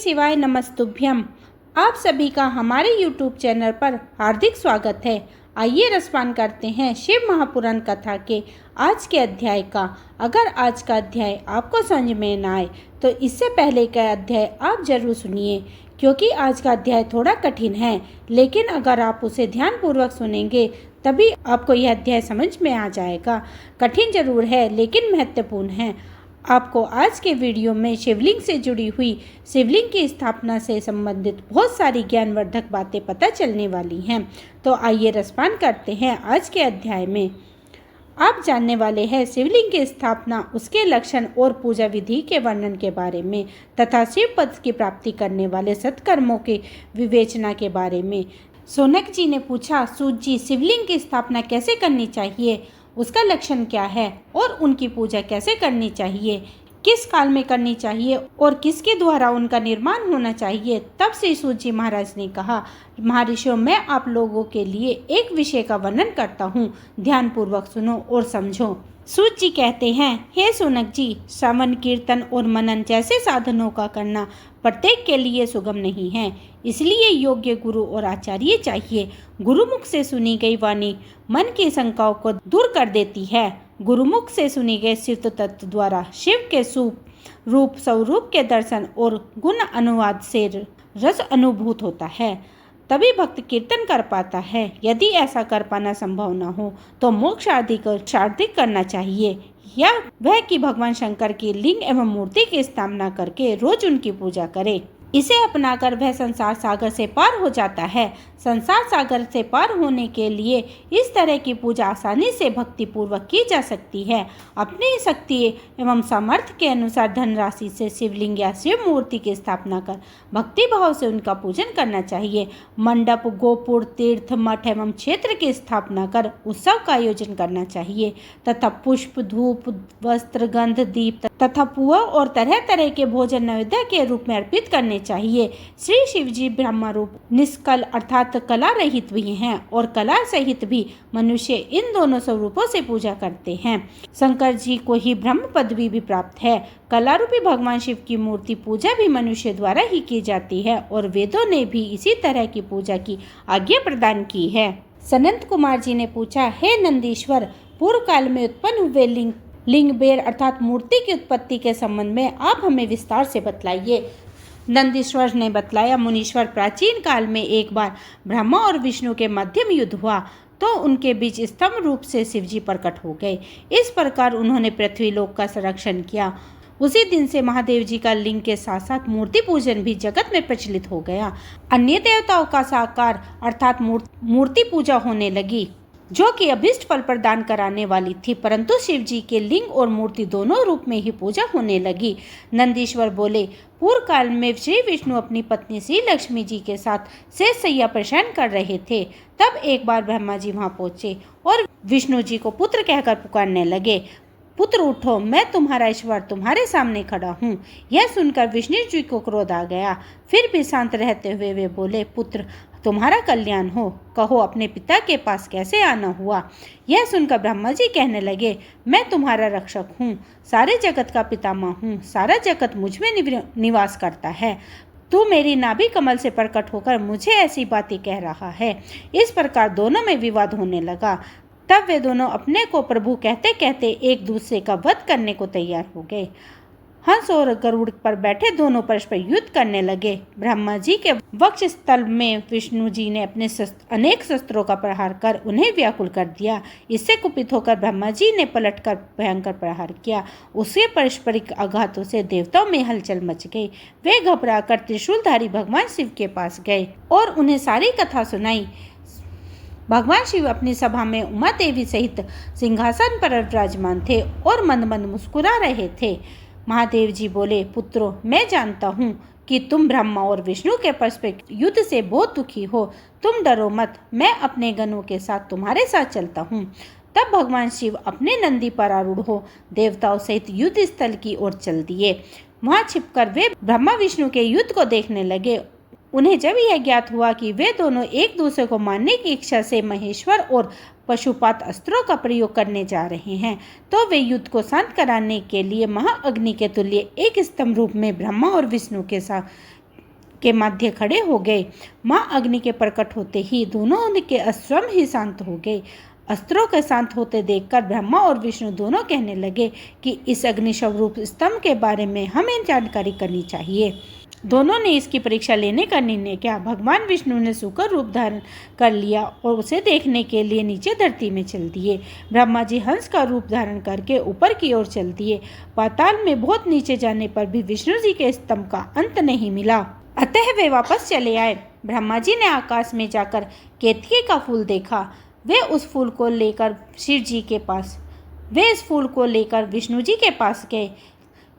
शिवाय नमस्तुभ्यम। आप सभी का हमारे YouTube चैनल पर हार्दिक स्वागत है। आइए रसपान करते हैं शिव महापुराण कथा के आज के अध्याय का। अगर आज का अध्याय आपको समझ में न आए तो इससे पहले का अध्याय आप जरूर सुनिए, क्योंकि आज का अध्याय थोड़ा कठिन है, लेकिन अगर आप उसे ध्यानपूर्वक सुनेंगे तभी आपको यह अध्याय समझ में आ जाएगा। कठिन जरूर है लेकिन महत्वपूर्ण है। आपको आज के वीडियो में शिवलिंग से जुड़ी हुई शिवलिंग की स्थापना से संबंधित बहुत सारी ज्ञानवर्धक बातें पता चलने वाली हैं। तो आइए रसपान करते हैं आज के अध्याय में। आप जानने वाले हैं शिवलिंग की स्थापना, उसके लक्षण और पूजा विधि के वर्णन के बारे में तथा शिव पद की प्राप्ति करने वाले सत्कर्मों की विवेचना के बारे में। सौनक जी ने पूछा, सूत जी, शिवलिंग की स्थापना कैसे करनी चाहिए, उसका लक्षण क्या है और उनकी पूजा कैसे करनी चाहिए, किस काल में करनी चाहिए और किसके द्वारा उनका निर्माण होना चाहिए। तब श्री सूत जी महाराज ने कहा, महर्षियों, मैं आप लोगों के लिए एक विषय का वर्णन करता हूँ, ध्यानपूर्वक सुनो और समझो। सूत जी कहते हैं, हे सौनक जी, श्रवण, कीर्तन और मनन जैसे साधनों का करना प्रत्येक के लिए सुगम नहीं है, इसलिए योग्य गुरु और आचार्य चाहिए। गुरुमुख से सुनी गई वाणी मन की शंकाओं को दूर कर देती है। गुरुमुख से सुनी गई शिव तत्व द्वारा शिव के रूप स्वरूप के दर्शन और गुण अनुवाद से रस अनुभूत होता है, तभी भक्त कीर्तन कर पाता है। यदि ऐसा कर पाना संभव न हो तो मोक्ष आदि को शार्दिक करना चाहिए, या वह कि भगवान शंकर की लिंग एवं मूर्ति की स्थापना करके रोज उनकी पूजा करे। इसे अपनाकर वह संसार सागर से पार हो जाता है। संसार सागर से पार होने के लिए इस तरह की पूजा आसानी से भक्ति पूर्वक की जा सकती है। अपनी शक्ति एवं सामर्थ्य के अनुसार धनराशि से शिवलिंग या शिव मूर्ति की स्थापना कर भक्ति भाव से उनका पूजन करना चाहिए। मंडप, गोपुर, तीर्थ, मठ एवं क्षेत्र की स्थापना कर उत्सव का आयोजन करना चाहिए तथा पुष्प, धूप, वस्त्र, गंध, दीप तथा पुआ और तरह तरह के भोजन नैवेद्य के रूप में अर्पित करने चाहिए। श्री शिव जी ब्रह्म रूप निष्कल अर्थात कला रहित भी हैं और कला सहित भी मनुष्य इन दोनों स्वरूपों से पूजा करते हैं। शंकर जी को ही ब्रह्म पदवी भी प्राप्त है। कला रूपी भगवान शिव की मूर्ति पूजा भी मनुष्य द्वारा ही की जाती है और वेदों ने भी इसी तरह की पूजा की आज्ञा प्रदान की है। सनंत कुमार जी ने पूछा, हे नंदीश्वर, पूर्व काल में उत्पन्न हुए लिंग बेर अर्थात मूर्ति की उत्पत्ति के संबंध में आप हमें विस्तार से बतलाइए। नंदीश्वर ने बतलाया, मुनीश्वर, प्राचीन काल में एक बार ब्रह्मा और विष्णु के मध्यम युद्ध हुआ तो उनके बीच स्तंभ रूप से शिवजी प्रकट हो गए। इस प्रकार उन्होंने पृथ्वी लोक का संरक्षण किया। उसी दिन से महादेव जी का लिंग के साथ साथ मूर्ति पूजन भी जगत में प्रचलित हो गया। अन्य देवताओं का साकार अर्थात मूर्ति पूजा होने लगी, जो कि अभिष्ट फल प्रदान कराने वाली थी, परंतु शिव जी के लिंग और मूर्ति दोनों रूप में ही पूजा होने लगी। नंदीश्वर बोले, पूर्व काल में श्री विष्णु अपनी पत्नी श्री लक्ष्मी जी के साथ शेष शैया पर शयन कर रहे थे। तब एक बार ब्रह्मा जी वहां पहुंचे और विष्णु जी को पुत्र कहकर पुकारने लगे। पुत्र उठो, मैं तुम्हारा ईश्वर तुम्हारे सामने खड़ा हूँ। यह सुनकर विष्णु जी को क्रोध आ गया। फिर भी शांत रहते हुए वे बोले, पुत्र, तुम्हारा कल्याण हो, कहो अपने पिता के पास कैसे आना हुआ। यह सुनकर ब्रह्मा जी कहने लगे, मैं तुम्हारा रक्षक हूँ, सारे जगत का पितामह हूँ, सारा जगत मुझ में निवास करता है। तू मेरी नाभि कमल से प्रकट होकर मुझे ऐसी बातें कह रहा है। इस प्रकार दोनों में विवाद होने लगा। तब वे दोनों अपने को प्रभु कहते कहते एक दूसरे का वध करने को तैयार हो गए। हंस और गरुड़ पर बैठे दोनों परस्पर युद्ध करने लगे। ब्रह्मा जी के वक्ष स्थल में विष्णु जी ने अपने अनेक शस्त्रों का प्रहार कर उन्हें व्याकुल कर दिया। इससे कुपित होकर ब्रह्मा जी ने पलटकर भयंकर प्रहार किया। उसके पारस्परिक आघातों से देवताओं में हलचल मच गई। वे घबराकर त्रिशूलधारी भगवान शिव के पास गए और उन्हें सारी कथा सुनाई। भगवान शिव अपनी सभा में उमा देवी सहित सिंहासन पर विराजमान थे और मंद मंद मुस्कुरा रहे थे। महादेव जी बोले, पुत्रों, मैं जानता हूँ कि तुम ब्रह्मा और विष्णु के परस्पर युद्ध से बहुत दुखी हो। तुम डरो मत, मैं अपने गणों के साथ तुम्हारे साथ चलता हूँ। तब भगवान शिव अपने नंदी पर आरूढ़ हो देवताओं सहित युद्ध स्थल की ओर चल दिए। वहां छिपकर वे ब्रह्मा विष्णु के युद्ध को देखने लगे। उन्हें जब यह ज्ञात हुआ कि वे दोनों एक दूसरे को मारने की इच्छा से महेश्वर और पशुपात अस्त्रों का प्रयोग करने जा रहे हैं, तो वे युद्ध को शांत कराने के लिए महाअग्नि के तुल्य एक स्तंभ रूप में ब्रह्मा और विष्णु के साथ के मध्य खड़े हो गए। माँ अग्नि के प्रकट होते ही दोनों के अस्त्र ही शांत हो गए। अस्त्रों के शांत होते देखकर ब्रह्मा और विष्णु दोनों कहने लगे कि इस अग्निस्वरूप स्तंभ के बारे में हमें जानकारी करनी चाहिए। दोनों ने इसकी परीक्षा लेने का निर्णय किया। भगवान विष्णु ने सूकर रूप धारण कर लिया और उसे देखने के लिए नीचे धरती में चल दिए। ब्रह्मा जी हंस का रूप धारण करके ऊपर की ओर चल दिए। पाताल में बहुत नीचे जाने पर भी विष्णु जी के स्तंभ का अंत नहीं मिला, अतः वे वापस चले आए। ब्रह्मा जी ने आकाश में जाकर केतकी का फूल देखा। वे उस फूल को लेकर शिव जी के पास वे इस फूल को लेकर विष्णु जी के पास गए।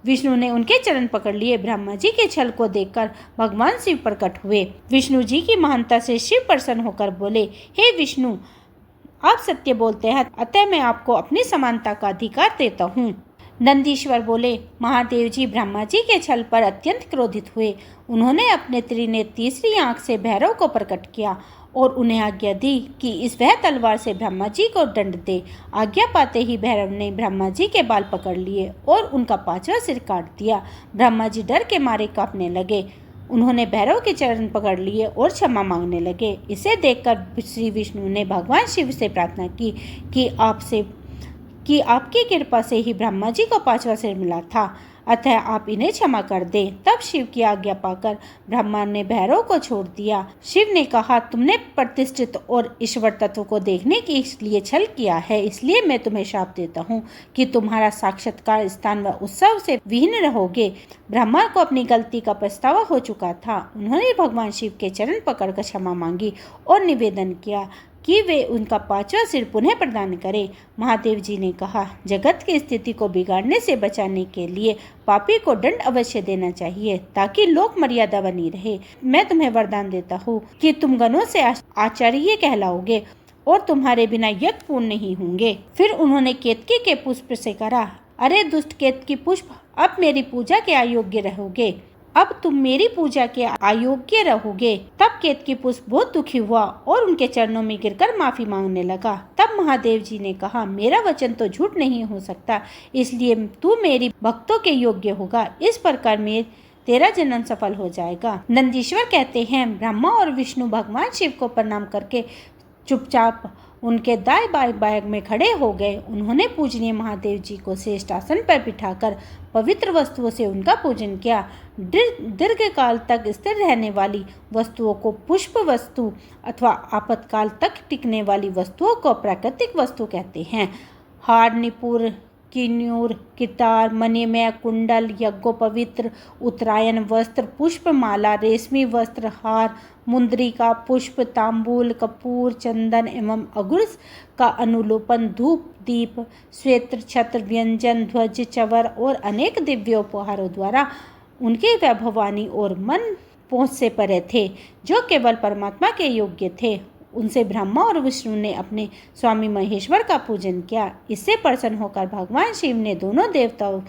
विष्णु ने उनके चरण पकड़ लिए। ब्रह्मा जी के छल को देखकर भगवान शिव प्रकट हुए। विष्णु जी की महानता से शिव प्रसन्न होकर बोले, हे विष्णु, आप सत्य बोलते हैं, अतः मैं आपको अपनी समानता का अधिकार देता हूँ। नंदीश्वर बोले, महादेव जी ब्रह्मा जी के छल पर अत्यंत क्रोधित हुए। उन्होंने अपने त्रिनेत्र तीसरी आंख से भैरव को प्रकट किया और उन्हें आज्ञा दी कि इस वह तलवार से ब्रह्मा जी को दंड दे। आज्ञा पाते ही भैरव ने ब्रह्मा जी के बाल पकड़ लिए और उनका 5वां सिर काट दिया। ब्रह्मा जी डर के मारे कांपने लगे। उन्होंने भैरव के चरण पकड़ लिए और क्षमा मांगने लगे। इसे देखकर श्री विष्णु ने भगवान शिव से प्रार्थना की कि आपकी कृपा से ही ब्रह्मा जी को 5वां सिर मिला था, अतः आप इन्हें क्षमा कर दें। तब शिव की आज्ञा पाकर ब्रह्मा ने भैरव को छोड़ दिया। शिव ने कहा, तुमने प्रतिष्ठित और ईश्वर तत्व को देखने के लिए छल किया है, इसलिए मैं तुम्हें शाप देता हूँ कि तुम्हारा साक्षात्कार स्थान व उत्सव से विहीन रहोगे। ब्रह्मा को अपनी गलती का पछतावा हो चुका था। उन्होंने भगवान शिव के चरण पकड़कर क्षमा मांगी और निवेदन किया कि वे उनका 5वां सिर पुनः प्रदान करें। महादेव जी ने कहा, जगत की स्थिति को बिगाड़ने से बचाने के लिए पापी को दंड अवश्य देना चाहिए ताकि लोक मर्यादा बनी रहे। मैं तुम्हें वरदान देता हूँ कि तुम गणों से आचार्य कहलाओगे और तुम्हारे बिना यज्ञ पूर्ण नहीं होंगे। फिर उन्होंने केतकी के पुष्प से कहा, अरे दुष्ट केतकी पुष्प, अब मेरी पूजा के अयोग्य रहोगे। अब तुम मेरी पूजा के अयोग्य रहोगे। तब केतकी पुष्प बहुत दुखी हुआ और उनके चरणों में गिरकर माफी मांगने लगा। तब महादेव जी ने कहा, मेरा वचन तो झूठ नहीं हो सकता, इसलिए तू मेरी भक्तों के योग्य होगा। इस प्रकार तेरा जन्म सफल हो जाएगा। नंदीश्वर कहते हैं, ब्रह्मा और विष्णु भगवान शिव को प्रणाम करके चुपचाप उनके दाएं बाएं भाग में खड़े हो गए। उन्होंने पूजनीय महादेव जी को श्रेष्ठ आसन पर बिठाकर पवित्र वस्तुओं से उनका पूजन किया। दीर्घ काल तक स्थिर रहने वाली वस्तुओं को पुष्प वस्तु अथवा आपातकाल तक टिकने वाली वस्तुओं को प्राकृतिक वस्तु कहते हैं। हार, निपुर, किन्नूर, कितार, मणिमय कुंडल, यज्ञोपवित्र, उत्तरायण वस्त्र, पुष्पमाला, रेशमी वस्त्र, हार, मुंद्रिका, पुष्प, तांबूल, कपूर, चंदन एवं अगुर का अनुलोपन, धूप, दीप, श्वेत्र, छत्र, व्यंजन, ध्वज, चवर और अनेक दिव्य उपहारों द्वारा उनके वैभवानी और मन पहुँच से परे थे, जो केवल परमात्मा के योग्य थे। उनसे ब्रह्मा और विष्णु ने अपने स्वामी महेश्वर का पूजन किया। इससे प्रसन्न होकर भगवान शिव ने दोनों देवताओं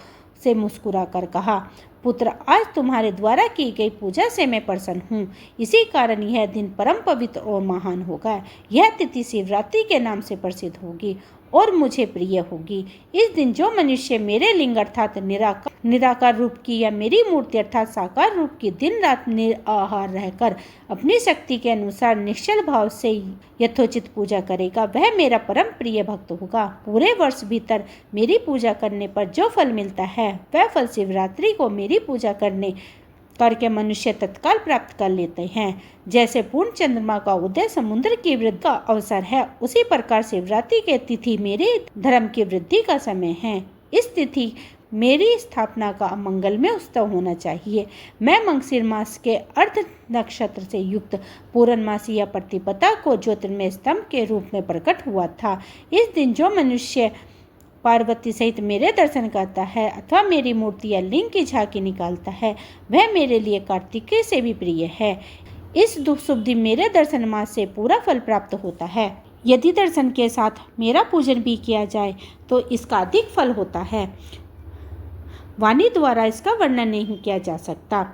से मुस्कुराकर कहा, पुत्र, आज तुम्हारे द्वारा की गई पूजा से मैं प्रसन्न हूँ। इसी कारण यह दिन परम पवित्र और महान होगा। यह तिथि शिवरात्रि के नाम से प्रसिद्ध होगी और मुझे प्रिय होगी। इस दिन जो मनुष्य मेरे लिंग अर्थात निराकार रूप की या मेरी मूर्ति अर्थात साकार रूप की दिन रात निराहार रहकर अपनी शक्ति के अनुसार निश्चल भाव से यथोचित पूजा करेगा, वह मेरा परम प्रिय भक्त होगा। पूरे वर्ष भीतर मेरी पूजा करने पर जो फल मिलता है, वह फल शिवरात्रि को मेरी पूजा करके मनुष्य तत्काल प्राप्त कर लेते हैं। जैसे पूर्ण चंद्रमा का उदय समुद्र की वृद्धि का अवसर है, उसी प्रकार शिवरात्रि के तिथि मेरे धर्म की वृद्धि का समय है। इस तिथि मेरी स्थापना का मंगलमय उत्सव होना चाहिए। मैं मंगशीर मास के अर्ध नक्षत्र से युक्त पूर्णमासी या प्रतिपदा को ज्योतिर्मय स्तंभ के रूप में प्रकट हुआ था। इस दिन जो मनुष्य पार्वती सहित मेरे दर्शन करता है अथवा मेरी मूर्ति या लिंग की झांकी निकालता है, वह मेरे लिए कार्तिकेय से भी प्रिय है। इस शुभ दिन मेरे दर्शन मास से पूरा फल प्राप्त होता है। यदि दर्शन के साथ मेरा पूजन भी किया जाए तो इसका अधिक फल होता है। वाणी द्वारा इसका वर्णन नहीं किया जा सकता।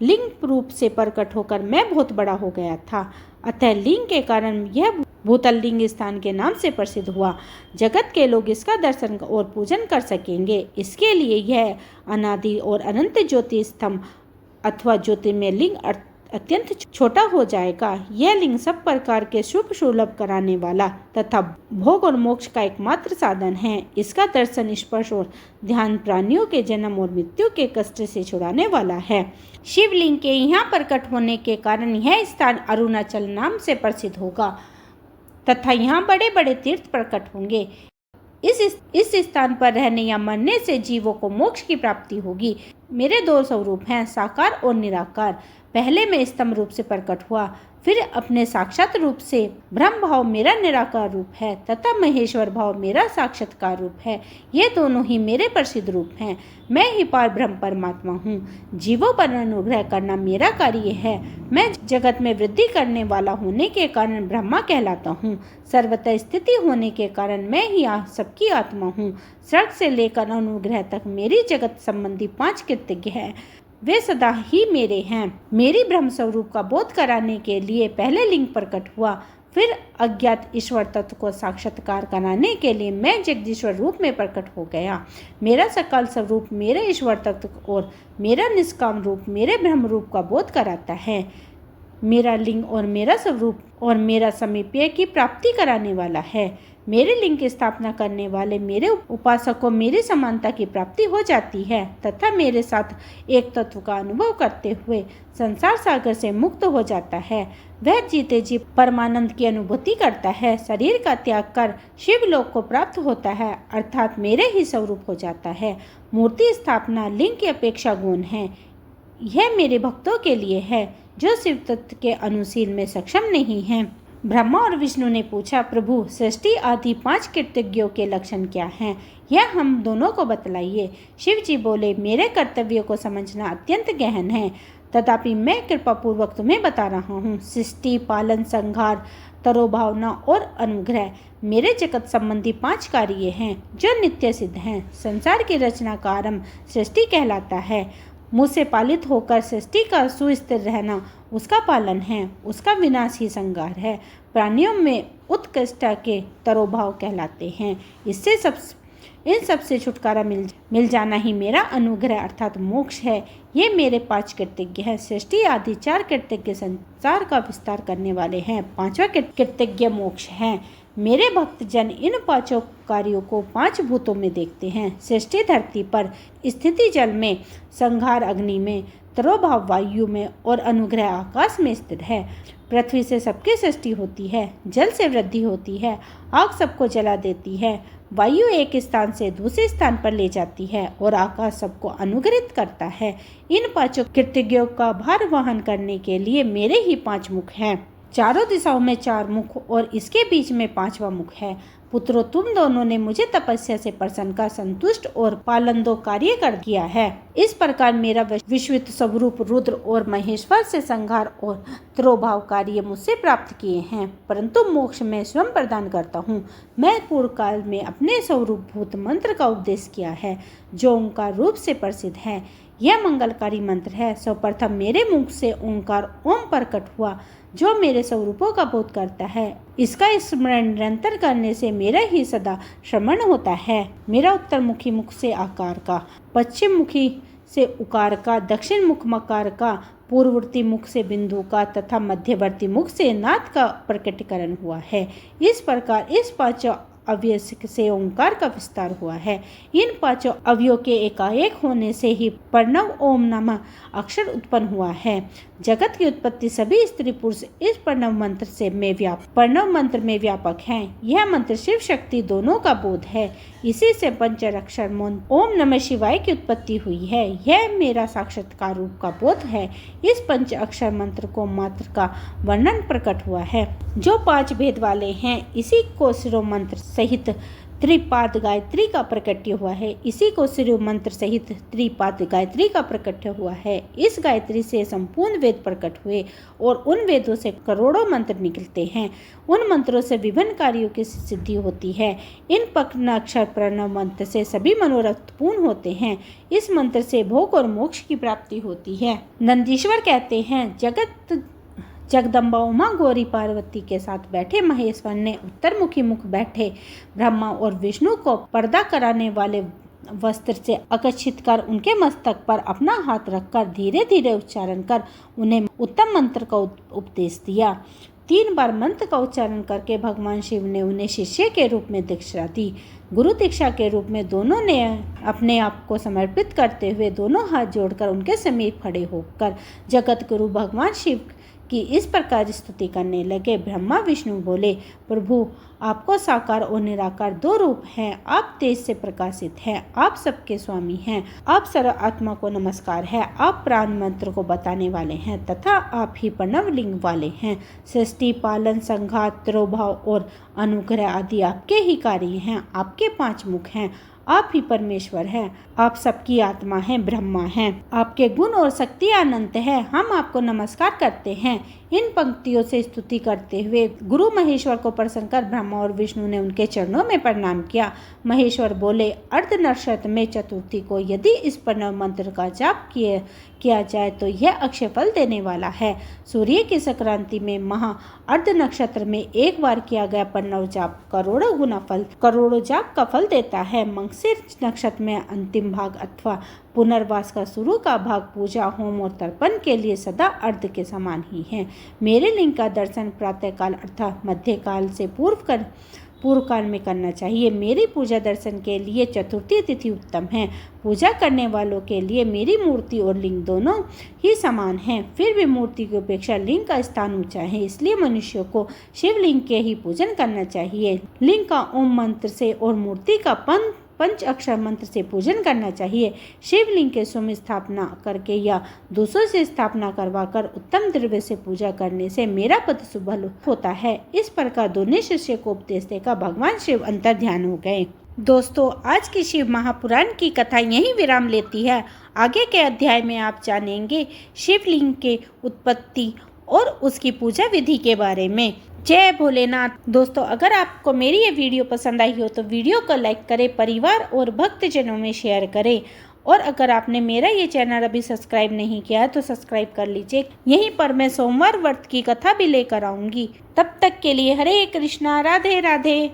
लिंग रूप से प्रकट होकर मैं बहुत बड़ा हो गया था, अतः लिंग के कारण यह भूतल लिंग स्थान के नाम से प्रसिद्ध हुआ। जगत के लोग इसका दर्शन और पूजन कर सकेंगे। इसके लिए यह अनादि और अनंत ज्योति स्तंभ अथवा ज्योतिर्मय लिंग अत्यंत छोटा हो जाएगा। यह लिंग सब प्रकार के शुभ सुलभ कराने वाला तथा भोग और मोक्ष का एकमात्र साधन है। इसका दर्शन, स्पर्श और ध्यान प्राणियों के जन्म और मृत्यु के कष्ट से छुड़ाने वाला है। शिवलिंग के यहाँ प्रकट होने के कारण यह स्थान अरुणाचल नाम से प्रसिद्ध होगा तथा यहाँ बड़े बड़े तीर्थ प्रकट होंगे। इस स्थान पर रहने या मरने से जीवों को मोक्ष की प्राप्ति होगी। मेरे दो स्वरूप हैं, साकार और निराकार। पहले मैं स्तंभ रूप से प्रकट हुआ, फिर अपने साक्षात रूप से। ब्रह्म भाव मेरा निराकार रूप है तथा महेश्वर भाव मेरा साक्षात्कार रूप है। ये दोनों ही मेरे प्रसिद्ध रूप हैं। मैं ही पार ब्रह्म परमात्मा हूँ। जीवों पर अनुग्रह करना मेरा कार्य है। मैं जगत में वृद्धि करने वाला होने के कारण ब्रह्मा कहलाता हूँ। सर्वतः स्थिति होने के कारण मैं ही सबकी आत्मा हूँ। स्वर्ग से लेकर अनुग्रह तक मेरी जगत संबंधी 5 कृतज्ञ हैं। वे सदा ही मेरे हैं। मेरी ब्रह्म स्वरूप का बोध कराने के लिए पहले लिंग प्रकट हुआ, फिर अज्ञात ईश्वर तत्व को साक्षात्कार कराने के लिए मैं जगदीश्वर रूप में प्रकट हो गया। मेरा सकल स्वरूप मेरे ईश्वर तत्व और मेरा निष्काम रूप मेरे ब्रह्म रूप का बोध कराता है। मेरा लिंग और मेरा स्वरूप और मेरा समीप्य की प्राप्ति कराने वाला है। मेरे लिंग की स्थापना करने वाले मेरे उपासक को मेरी समानता की प्राप्ति हो जाती है तथा मेरे साथ एक तत्व का अनुभव करते हुए संसार सागर से मुक्त हो जाता है। वह जीते जी परमानंद की अनुभूति करता है। शरीर का त्याग कर शिवलोक को प्राप्त होता है, अर्थात मेरे ही स्वरूप हो जाता है। मूर्ति स्थापना लिंग की अपेक्षा गौण है। यह मेरे भक्तों के लिए है जो शिव तत्व के अनुशील में सक्षम नहीं है। ब्रह्मा और विष्णु ने पूछा, प्रभु सृष्टि आदि 5 कृतज्ञों के लक्षण क्या हैं? यह हम दोनों को बतलाइए। शिव जी बोले, मेरे कर्तव्यों को समझना अत्यंत गहन है, तथापि मैं कृपा पूर्वक तुम्हें बता रहा हूँ। सृष्टि, पालन, संहार, तरोभावना और अनुग्रह मेरे जगत संबंधी 5 कार्य हैं जो नित्य सिद्ध हैं। संसार की रचना का आरंभ सृष्टि कहलाता है। मुझसे पालित होकर सृष्टि का सुस्थिर रहना उसका पालन है, उसका विनाश ही संहार है। प्राणियों में उत्कृष्ट के तरोभाव कहलाते हैं। इन सब से छुटकारा मिल जाना ही मेरा अनुग्रह अर्थात मोक्ष है। ये मेरे 5 कृतज्ञ हैं। सृष्टि आदि 4 कृतज्ञ संसार का विस्तार करने वाले हैं। 5वां कृतज्ञ मोक्ष है। मेरे भक्त जन इन 5 कार्यों को 5 भूतों में देखते हैं। सृष्टि धरती पर, स्थिति जल में, संहार अग्नि में, तरोभाव वायु में और अनुग्रह आकाश में स्थित है। पृथ्वी से सबकी सृष्टि होती है, जल से वृद्धि होती है, आग सबको जला देती है, वायु एक स्थान से दूसरे स्थान पर ले जाती है और आकाश सबको अनुग्रहित करता है। इन 5 कृतज्ञों का भार वहन करने के लिए मेरे ही 5 मुख हैं। चारों दिशाओं में 4 मुख और इसके बीच में 5वां मुख है। पुत्रों, तुम दोनों ने मुझे तपस्या से प्रसन्न कर संतुष्ट और पालनदो कार्य कर दिया है। इस प्रकार मेरा विश्वित स्वरूप रुद्र और महेश्वर से संहार और त्रोभाव कार्य मुझसे प्राप्त किए हैं, परंतु मोक्ष में स्वयं प्रदान करता हूँ। मैं पूर्व काल में अपने स्वरूप भूत मंत्र का उपदेश किया है जो ओंकार रूप से प्रसिद्ध है। यह मंगलकारी मंत्र है। सर्वप्रथम मेरे मुख से ओंकार ओम प्रकट हुआ जो मेरे स्वरूपों का बोध करता है। इसका स्मरण निरंतर करने से मेरा ही सदा श्रवण होता है। मेरा उत्तर मुखी मुख से आकार का, पश्चिम मुखी से उकार का, दक्षिण मुख मकार का, पूर्ववर्ती मुख से बिंदु का तथा मध्यवर्ती मुख से नाद का प्रकटीकरण हुआ है। इस प्रकार इस 5 अवयव से ओंकार का विस्तार हुआ है। इन 5 अवयवों के एकाएक होने से ही प्रणव ओम नामक अक्षर उत्पन्न हुआ है। जगत की उत्पत्ति सभी स्त्री पुरुष इस प्रणव मंत्र में व्यापक हैं। यह मंत्र शिव शक्ति दोनों का बोध है। इसी से पंचअक्षर ओम नमः शिवाय की उत्पत्ति हुई है। यह मेरा साक्षात्कार रूप का बोध है। इस पंच अक्षर मंत्र को मात्र का वर्णन प्रकट हुआ है जो 5 भेद वाले हैं। इसी को शिरो मंत्र सहित त्रिपाद गायत्री का प्रकट्य हुआ है। इसी को शिरो मंत्र सहित त्रिपाद गायत्री का प्रकट्य हुआ है। इस गायत्री से संपूर्ण वेद प्रकट हुए और उन वेदों से करोड़ों मंत्र निकलते हैं। उन मंत्रों से विभिन्न कार्यों की सिद्धि होती है। इन अक्षर प्रणव मंत्र से सभी मनोरथ पूर्ण होते हैं। इस मंत्र से भोग और मोक्ष की प्राप्ति होती है। नंदीश्वर कहते हैं, जगदम्बा उमा गौरी पार्वती के साथ बैठे महेश्वर ने उत्तरमुखी मुख बैठे ब्रह्मा और विष्णु को पर्दा कराने वाले वस्त्र से आकर्षित कर उनके मस्तक पर अपना हाथ रखकर धीरे धीरे उच्चारण कर उन्हें उत्तम मंत्र का उपदेश दिया। 3 बार मंत्र का उच्चारण करके भगवान शिव ने उन्हें शिष्य के रूप में दीक्षा दी। गुरु दीक्षा के रूप में दोनों ने अपने आप को समर्पित करते हुए दोनों हाथ जोड़कर उनके समीप खड़े होकर जगत गुरु भगवान शिव की इस प्रकार स्तुति करने लगे। ब्रह्मा विष्णु बोले, प्रभु आपको साकार और निराकार 2 रूप हैं। आप तेज से प्रकाशित हैं, आप सबके स्वामी हैं, आप सर्व आत्मा को नमस्कार है, आप प्राण मंत्र को बताने वाले हैं तथा आप ही प्रणव लिंग वाले हैं। सृष्टि, पालन, संघात, तिरोभाव और अनुग्रह आदि आपके ही कार्य हैं। आपके 5 मुख हैं, आप ही परमेश्वर हैं, आप सबकी आत्मा हैं, ब्रह्मा हैं, आपके गुण और शक्ति अनंत है। हम आपको नमस्कार करते हैं। इन पंक्तियों से स्तुति करते हुए गुरु महेश्वर को प्रसन्न कर ब्रह्मा और विष्णु ने उनके चरणों में प्रणाम किया। महेश्वर बोले, अर्ध नक्षत्र में चतुर्थी को यदि इस प्रणव मंत्र का जाप किया जाए तो यह अक्षय फल देने वाला है। सूर्य की संक्रांति में महा अर्ध नक्षत्र में एक बार किया गया प्रणव जाप करोड़ों जाप का फल देता है। मंगशीर नक्षत्र में अंतिम भाग अथवा पुनर्वास का शुरू का भाग पूजा, होम और तर्पण के लिए सदा अर्ध के समान ही है। मेरे लिंग का दर्शन प्रातःकाल अर्थात मध्यकाल से पूर्व काल में करना चाहिए। मेरी पूजा दर्शन के लिए चतुर्थी तिथि उत्तम है। पूजा करने वालों के लिए मेरी मूर्ति और लिंग दोनों ही समान हैं। फिर भी मूर्ति की अपेक्षा लिंग का स्थान ऊंचा है, इसलिए मनुष्यों को शिवलिंग के ही पूजन करना चाहिए। लिंग का ओम मंत्र से और मूर्ति का पंच अक्षर मंत्र से पूजन करना चाहिए। शिवलिंग के स्वयं स्थापना करके या दूसरों से स्थापना करवाकर उत्तम द्रव्य से पूजा करने से मेरा पद सुबल होता है। इस प्रकार दोनों शिष्य को उपदेश देकर भगवान शिव अंतर ध्यान हो गए। दोस्तों, आज की शिव महापुराण की कथा यहीं विराम लेती है। आगे के अध्याय में आप जानेंगे शिवलिंग के उत्पत्ति और उसकी पूजा विधि के बारे में। जय भोलेनाथ। दोस्तों, अगर आपको मेरी ये वीडियो पसंद आई हो तो वीडियो को लाइक करें, परिवार और भक्तजनों में शेयर करें और अगर आपने मेरा ये चैनल अभी सब्सक्राइब नहीं किया तो सब्सक्राइब कर लीजिए। यहीं पर मैं सोमवार व्रत की कथा भी लेकर आऊँगी। तब तक के लिए हरे कृष्णा, राधे राधे।